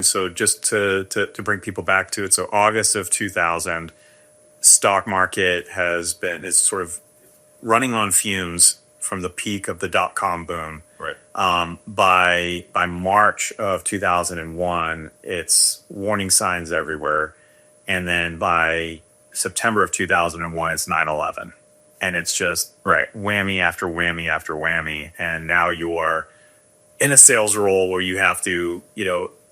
So just to bring people back to it, so August of 2000, stock market is sort of running on fumes from the peak of the dot-com boom. Right. By March of 2001, it's warning signs everywhere. And then by September of 2001, it's 9/11. And it's just whammy after whammy after whammy. And now you're in a sales role where you have to,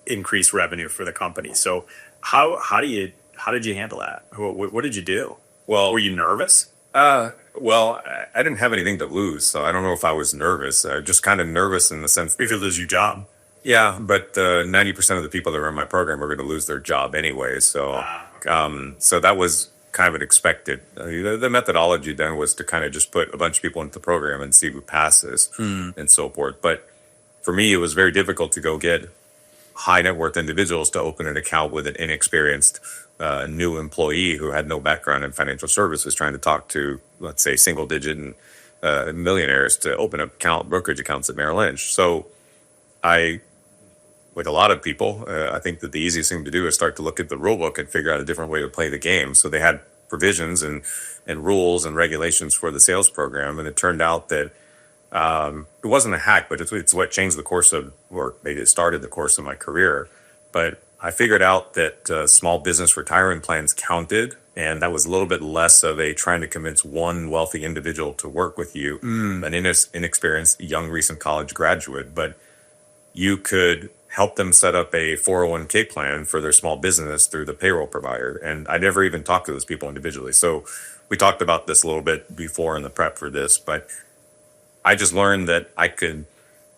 increase revenue for the company. So how did you handle that? What did you do? Well, were you nervous? Well, I didn't have anything to lose, so I don't know if I was nervous. Just kind of nervous in the sense if you lose your job. Yeah, but 90% of the people that were in my program were going to lose their job anyway. So, so that was kind of an expected. The methodology then was to kind of just put a bunch of people into the program and see who passes and so forth. But for me, it was very difficult to go get high net worth individuals to open an account with an inexperienced new employee who had no background in financial services trying to talk to, let's say, single digit and millionaires to open brokerage accounts at Merrill Lynch. So like a lot of people, I think that the easiest thing to do is start to look at the rule book and figure out a different way to play the game. So they had provisions and rules and regulations for the sales program. And it turned out that it wasn't a hack, but it's what changed the course of, or maybe it started the course of my career. But I figured out that small business retirement plans counted, and that was a little bit less of a trying to convince one wealthy individual to work with you, an inexperienced young recent college graduate. But you could help them set up a 401k plan for their small business through the payroll provider. And I never even talked to those people individually. So we talked about this a little bit before in the prep for this, but I just learned that I could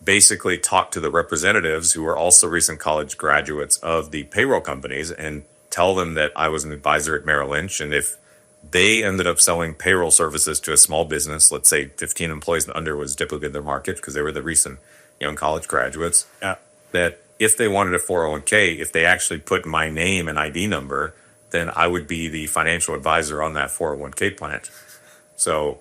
basically talk to the representatives who were also recent college graduates of the payroll companies and tell them that I was an advisor at Merrill Lynch. And if they ended up selling payroll services to a small business, let's say 15 employees and under was typically their market because they were the recent young college graduates, that if they wanted a 401k, if they actually put my name and ID number, then I would be the financial advisor on that 401k plan. So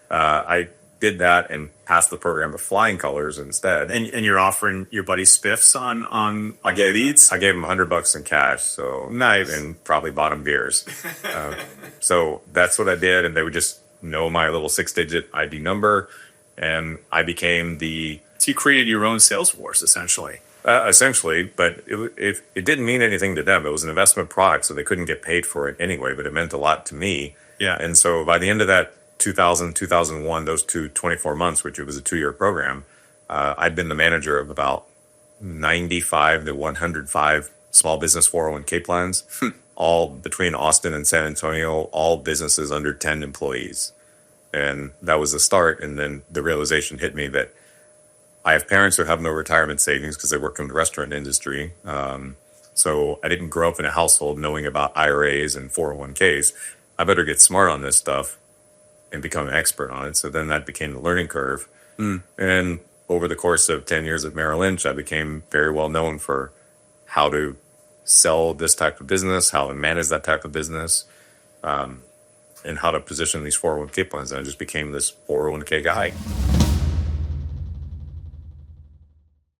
I did that and passed the program with flying colors instead. And you're offering your buddy spiffs on leads? I gave him $100 in cash. So nice. And probably bought him beers. So that's what I did. And they would just know my little 6-digit ID number. And I became So you created your own sales force, essentially. Essentially, but it didn't mean anything to them. It was an investment product, so they couldn't get paid for it anyway, but it meant a lot to me. Yeah. And so by the end of that 2000, 2001, those 24 months, which it was a 2-year program, I'd been the manager of about 95 to 105 small business 401k plans, all between Austin and San Antonio, all businesses under 10 employees. And that was the start. And then the realization hit me that I have parents who have no retirement savings because they work in the restaurant industry. So I didn't grow up in a household knowing about IRAs and 401ks. I better get smart on this stuff and become an expert on it. So then that became the learning curve. And over the course of 10 years at Merrill Lynch, I became very well known for how to sell this type of business, how to manage that type of business, and how to position these 401k plans. And I just became this 401k guy.